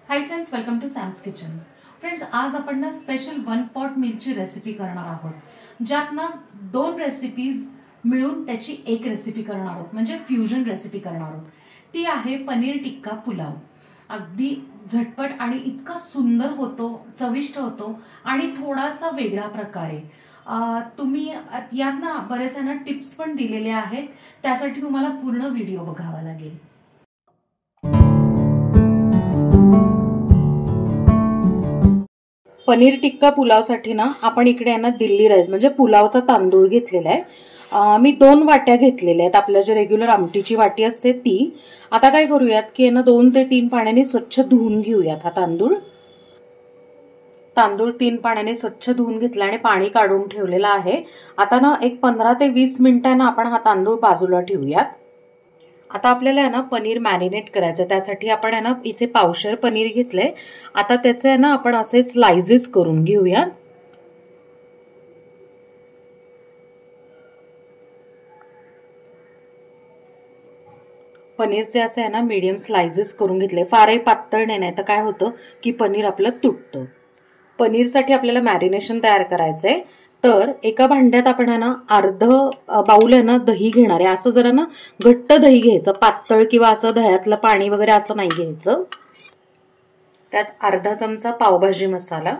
High friends, welcome to Sam's kitchen. Friends, आज आपण ना स्पेशल 1 पॉट मीलची रेसिपी करणार आहोत, ज्यात ना 2 रेसिपीज मिळून त्याची एक रेसिपी करणार आहोत, म्हणजे फ्युजन रेसिपी करणार आहोत. ती आहे पनीर टिक्का पुलाव. अगदी झटपट आणि इतका सुंदर होतो, चविष्ट होतो आणि थोडासा वेगळा प्रकारे. तुम्ही यात ना बरेचशा टिप्स पण दिलेले आहेत, त्यासाठी तुम्हाला पूर्ण व्हिडिओ बघावा लागेल. पनीर टिक्का पुलावसाठी ना आपण इकडे ना दिल्ली राईस म्हणजे पुलावचा तांदूळ घेतलेला आहे. मी 2 वाट्या घेतलेल्या आहेत. आपल्या जे रेग्युलर आमटीची वाटी असते ती. आता काय करूयात की ना 2 ते 3 पाण्याने स्वच्छ धुवून घेऊयात. हा तांदूळ 3 पाण्याने स्वच्छ धुवून घेतला आणि पाणी काढून ठेवलेलं आहे. आता ना एक 15 ते 20 मिनिटांना आपण हा तांदूळ बाजूला ठेवूयात. आता आपल्याला आहे ना पनीर मॅरिनेट करायचं. त्यासाठी आपण आहे ना इथे पावशेर पनीर घेतलंय. आता त्याचे आहे ना आपण असे स्लाइसेस करून घेऊया. पनीरचे असे आहे ना मीडियम स्लाइसेस करून घेतले. फारही पातळ नाही, तर काय होतं की पनीर आपलं तुटतं. पनीरसाठी आपल्याला मॅरिनेशन तयार करायचंय. तर एका भांड्यात आपण आहे ना अर्ध बाउल आहे ना दही घेणार आहे. असं जरा ना घट्ट दही घ्यायचं, पातळ किंवा असं दह्यातलं पाणी वगैरे असं नाही घ्यायचं. त्यात अर्धा चमचा पावभाजी मसाला,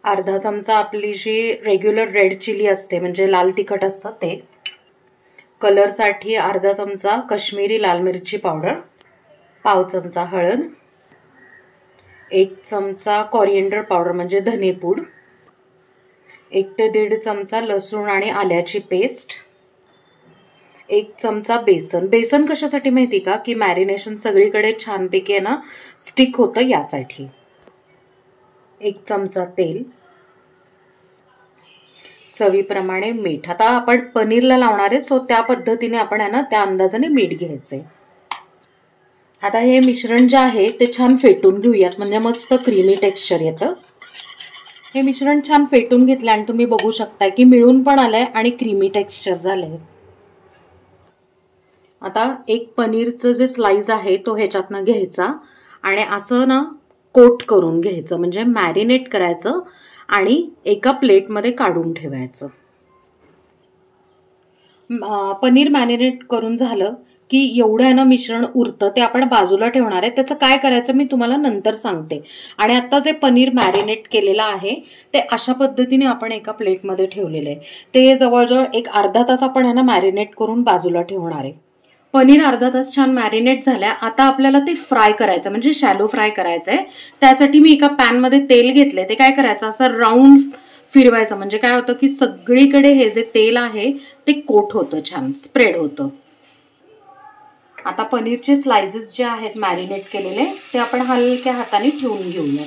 अर्धा चमचा आपली जी रेग्युलर रेड चिली असते म्हणजे लाल तिखट असतं ते, कलरसाठी अर्धा चमचा कश्मीरी लाल मिरची पावडर, पाव चमचा हळद, 1 चमचा कॉरिएंडर पावडर म्हणजे धनेपूड, 1 ते 1.5 चमचा लसूण आणि आल्याची पेस्ट, 1 चमचा बेसन. बेसन कशासाठी माहिती का, की मॅरिनेशन सगळीकडे छानपैकी आहे ना स्टिक होतं यासाठी. 1 चमचा तेल, चवीप्रमाणे मीठ. आता आपण पनीरला लावणार आहे, सो त्या पद्धतीने आपण आहे ना त्या अंदाजाने मीठ घ्यायचंय. आता हे मिश्रण जे आहे ते छान फेटून घेऊयात, म्हणजे मस्त क्रीमी टेक्स्चर येतं. हे मिश्रण छान फेटून घेतलं आणि तुम्ही बघू शकता की मिळून पण आलंय आणि क्रीमी टेक्स्चर झालंय. आता एक पनीरचं जे स्लाइस आहे तो ह्याच्यातनं घ्यायचा आणि असं ना कोट करून घ्यायचं, म्हणजे मॅरिनेट करायचं आणि एका प्लेटमध्ये काढून ठेवायचं. पनीर मॅरिनेट करून झालं की एवढं ना मिश्रण उरतं, ते आपण बाजूला ठेवणार आहे. त्याचं काय करायचं मी तुम्हाला नंतर सांगते. आणि आता जे पनीर मॅरिनेट केलेलं आहे ते अशा पद्धतीने आपण एका प्लेटमध्ये ठेवलेलं आहे. ते जवळजवळ एक अर्धा तास आपण आहे ना मॅरिनेट करून बाजूला ठेवणार आहे. पनीर अर्धा तास छान मॅरिनेट झाल्या. आता आपल्याला ते फ्राय करायचं, म्हणजे शॅलो फ्राय करायचंय. त्यासाठी मी एका पॅनमध्ये तेल घेतले. ते काय करायचं, असं राऊंड फिरवायचं, म्हणजे काय होतं की सगळीकडे हे जे तेल आहे ते कोट होतं, छान स्प्रेड होतं. आता पनीरचे स्लाइसेस जे आहेत मॅरिनेट केलेले ते आपण हलक्या हाताने ठेवून घेऊया.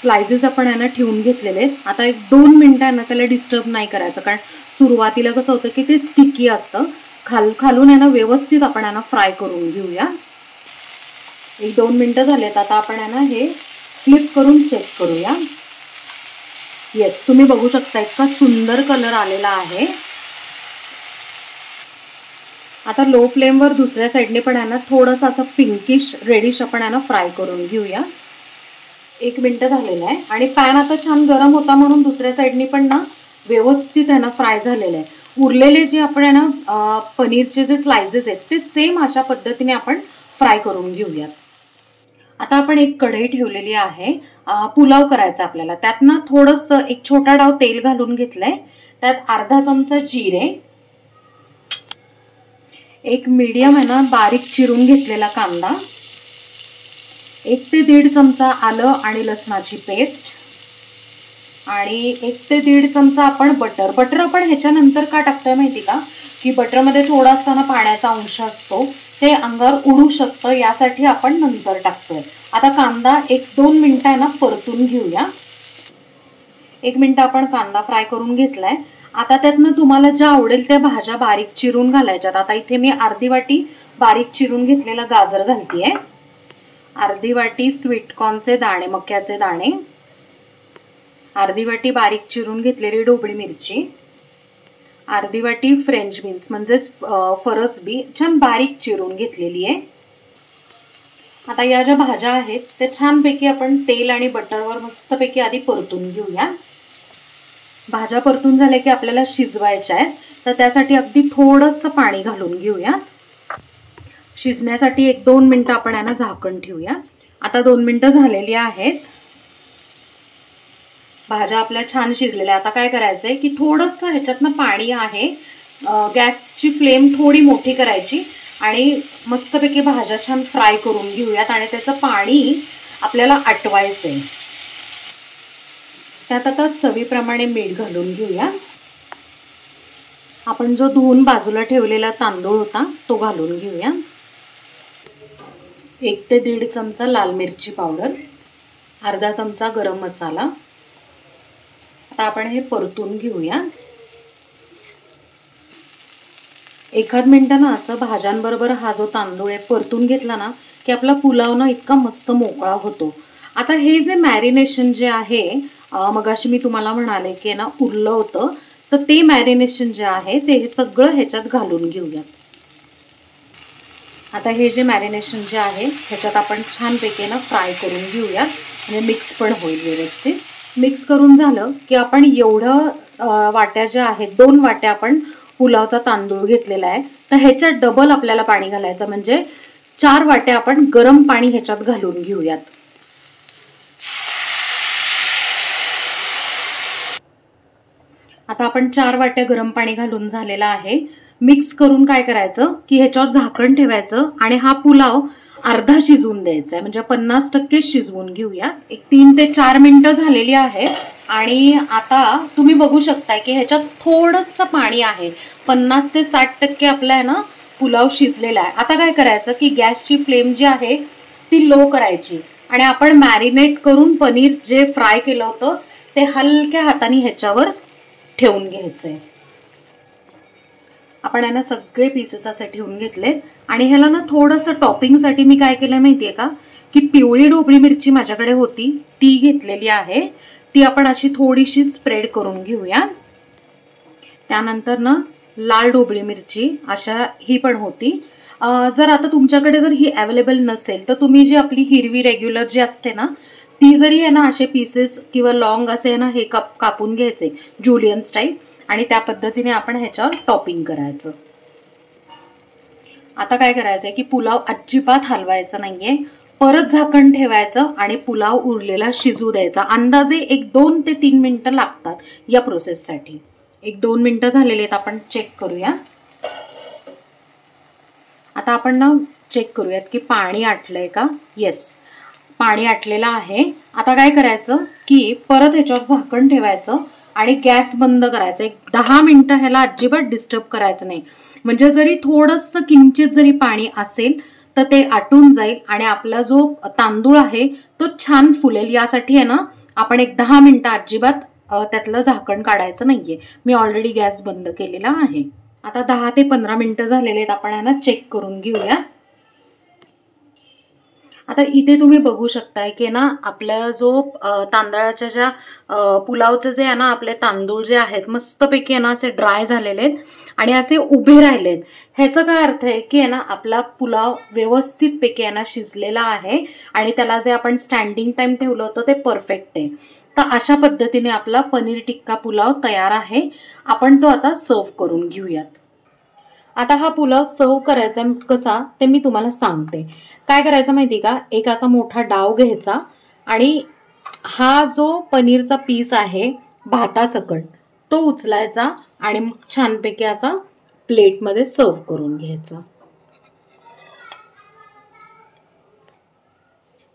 स्लाइसेस आपण यांना ठेवून घेतलेले आहेत. आता 1-2 मिनिटांना त्याला डिस्टर्ब नाही करायचं, कारण सुरुवातीला कसं होतं की ते स्टिकी असतं. खालून यांना व्यवस्थित आपण यांना फ्राय करून घेऊया. 1-2 मिनिटं झालेत. आता आपण यांना हे फ्लिप करून चेक करूया. येस, तुम्ही बघू शकता इतका सुंदर कलर आलेला आहे. आता लो फ्लेमवर दुसऱ्या साईडने पण यांना थोडंसं असं पिंकिश रेडिश आपण यांना फ्राय करून घेऊया. 1 मिनिट झालेलं आहे आणि पॅन आता छान गरम होता म्हणून दुसऱ्या साईडनी पण ना व्यवस्थित आहे ना फ्राय झालेलं आहे. उरलेले जे आपण आहे ना पनीरचे जे स्लाइसेस आहेत ते सेम अशा पद्धतीने आपण फ्राय करून घेऊयात. आता आपण एक कढई ठेवलेली आहे. पुलाव करायचा आपल्याला. त्यात ना थोडंसं एक छोटा डाव तेल घालून घेतलंय. त्यात अर्धा चमचा जिरे, एक मीडियम आहे ना बारीक चिरून घेतलेला कांदा, 1 ते 1.5 चमचा आलं आणि लसणाची पेस्ट आणि 1 ते 1.5 चमचा आपण बटर आपण ह्याच्यानंतर का टाकतोय माहिती का, की बटरमध्ये थोडासा ना पाण्याचा अंश असतो, ते अंगावर उडू शकतं, यासाठी आपण नंतर टाकतोय. आता कांदा 1-2 मिनिटांना परतून घेऊया. 1 मिनिट आपण कांदा फ्राय करून घेतलाय. आता त्यातनं तुम्हाला ज्या आवडेल त्या भाज्या बारीक चिरून घालायच्यात. आता इथे मी अर्धी वाटी बारीक चिरून घेतलेला गाजर घालतेय, अर्धी वाटी स्वीटकॉर्नचे दाणे, मक्याचे दाणे, अर्धी वाटी बारीक चिरून घेतलेली ढोबळी मिरची, अर्धी वाटी फ्रेंच बीन्स म्हणजे फरसबी छान बारीक चिरून घेतलेली आहे, आता या ज्या भाज्या आहेत त्या छानपैकी आपण तेल आणि बटरवर मस्तपैकी आधी परतून घेऊया. भाज्या परतून झाल्या की आपल्याला शिजवायच्या आहेत, तर त्यासाठी अगदी थोडंसं पाणी घालून घेऊया. शिजण्यासाठी 1-2 मिनिटं आपण यांना झाकण ठेवूया. आता 2 मिनिटं झालेली आहेत. भाज्या आपल्या छान शिजलेल्या. आता काय करायचंय की थोडंसं ह्याच्यातनं पाणी आहे, गॅसची फ्लेम थोडी मोठी करायची आणि मस्तपैकी भाज्या छान फ्राय करून घेऊयात आणि त्याचं पाणी आपल्याला आटवायचंय. त्यात आता चवीप्रमाणे मीठ घालून घेऊया. आपण जो धुवून बाजूला ठेवलेला तांदूळ होता तो घालून घेऊया. 1 ते 1.5 चमचा लाल मिरची पावडर, अर्धा चमचा गरम मसाला. आता आपण हे परतून घेऊया. 1 मिनिट ना असं भाज्यांबरोबर हा जो तांदूळ आहे परतून घेतला ना की आपला पुलाव ना इतका मस्त मोकळा होतो. आता हे जे मॅरिनेशन जे आहे, मगाशी मी तुम्हाला म्हणाले की ना उरलं होतं, तर ते मॅरिनेशन जे आहे ते सगळं ह्याच्यात घालून घेऊया. आता हे जे मॅरिनेशन जे आहे ह्याच्यात आपण छानपैकी ना फ्राय करून घेऊया आणि मिक्स पण होईल व्यवस्थित. मिक्स करून झालं की आपण एवढं वाट्या ज्या आहेत, 2 वाट्या आपण पुलावचा तांदूळ घेतलेला आहे, तर ह्याच्यात डबल आपल्याला पाणी घालायचं, म्हणजे 4 वाट्या आपण गरम पाणी ह्याच्यात घालून घेऊयात. आता आपण 4 वाट्या गरम पाणी घालून झालेला आहे. मिक्स करून काय करायचं की ह्याच्यावर झाकण ठेवायचं आणि हा पुलाव अर्धा शिजवून द्यायचा आहे, म्हणजे 50% शिजवून घेऊया. 3 ते 4 मिनिटं झालेली आहेत आणि आता तुम्ही बघू शकताय की ह्याच्यात थोडंसं पाणी आहे. 50 ते 60% आपला आहे ना पुलाव शिजलेला आहे. आता काय करायचं की गॅसची फ्लेम जी आहे ती लो करायची आणि आपण मॅरिनेट करून पनीर जे फ्राय केलं होतं ते हलक्या हाताने ह्याच्यावर ठेवून घ्यायचंय. आपण यांना सगळे पीसेस असे ठेवून घेतले आणि ह्याला ना थोडंसं टॉपिंगसाठी मी काय केलं माहितीये का की पिवळी ढोबळी मिरची माझ्याकडे होती ती घेतलेली आहे. ती आपण अशी थोडीशी स्प्रेड करून घेऊया. त्यानंतर ना लाल ढोबळी मिरची अशा ही पण होती. जर आता तुमच्याकडे जर ही अवेलेबल नसेल तर तुम्ही जी आपली हिरवी रेग्युलर जी असते ना ती जरी आहे ना असे पीसेस किंवा लॉंग असे ना हे कापून घ्यायचे जुलियन स्टाईल आणि त्या पद्धतीने आपण ह्याच्यावर टॉपिंग करायचं. आता काय करायचंय की पुलाव अजिबात हलवायचा नाहीये, परत झाकण ठेवायचं आणि पुलाव उरलेला शिजू द्यायचा. अंदाजे 1-2 ते 3 मिनिटं लागतात या प्रोसेससाठी. 1-2 मिनिटं झालेले आहेत, आपण चेक करूया. आता आपण ना चेक करूयात की पाणी आटलंय का. येस, पाणी आटलेलं आहे. आता काय करायचं की परत ह्याच्यावर झाकण ठेवायचं आणि गॅस बंद करायचं. 10 मिनिटं ह्याला अजिबात डिस्टर्ब करायचं नाही, म्हणजे जरी थोडंसं किंचित जरी पाणी असेल तर ते आटून जाईल आणि आपला जो तांदूळ आहे तो छान फुलेल. यासाठी आहे ना आपण 10 मिनिटं अजिबात त्यातलं झाकण काढायचं नाहीये. मी ऑलरेडी गॅस बंद केलेला आहे. आता 10 ते 15 मिनिटं झालेले आहेत, आपण यांना चेक करून घेऊया. आता इथे तुम्ही बघू शकताय की ना आपला जो तांदळाच्या ज्या पुलावचे जे आहे ना आपले तांदूळ जे आहेत मस्तपैकी ना असे ड्राय झालेले आहेत आणि असे उभे राहिलेत. ह्याचा काय अर्थ आहे की ना आपला पुलाव व्यवस्थित पैकी ना शिजलेला आहे आणि त्याला जे आपण स्टँडिंग टाइम ठेवलं होतं ते परफेक्ट आहे. तर अशा पद्धतीने आपला पनीर टिक्का पुलाव तयार आहे. आपण तो आता सर्व करून घेऊयात. आता हा पुलाव सर्व करायचा कसा ते मी तुम्हाला सांगते. काय करायचं माहिती का, एक असा मोठा डाव घ्यायचा आणि हा जो पनीरचा पीस आहे भातासकट तो उचलायचा आणि छानपैकी असा प्लेटमध्ये सर्व करून घ्यायचा.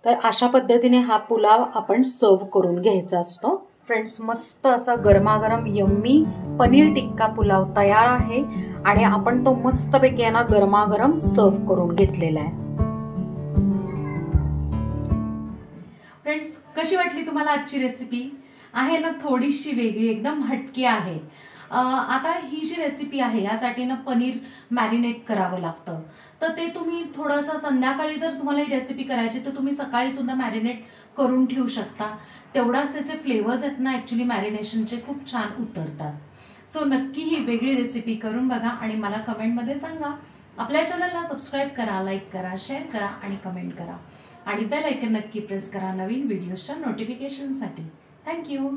तर अशा पद्धतीने हा पुलाव आपण सर्व करून घ्यायचा असतो. फ्रेंड्स, मस्त असा गरमागरम यम्मी पनीर टिक्का पुलाव तयार आहे आणि आपण तो मस्तपैकी ना गरमागरम सर्व करून घेतलेला आहे. फ्रेंड्स, कशी वाटली तुम्हाला आजची रेसिपी? आहे ना थोडीशी वेगळी, एकदम हटकी आहे. आता ही जी रेसिपी आहे यासाठी ना पनीर मॅरिनेट करावं लागतं. तर ते तुम्ही थोडंसं संध्याकाळी जर तुम्हाला ही रेसिपी करायची तर तुम्ही सकाळी सुद्धा मॅरिनेट करून ठेवू शकता. तेवढाच त्याचे फ्लेवर्स आहेत ना ऍक्च्युली मॅरिनेशनचे खूप छान उतरतात. सो नक्की ही वेगळी रेसिपी करून बघा आणि मला कमेंटमध्ये सांगा आपल्या चॅनलला सबस्क्राईब करा, लाईक करा, शेअर करा आणि कमेंट करा आणि बेल आयकन नक्की प्रेस करा नवीन व्हिडिओच्या नोटिफिकेशनसाठी. थँक्यू.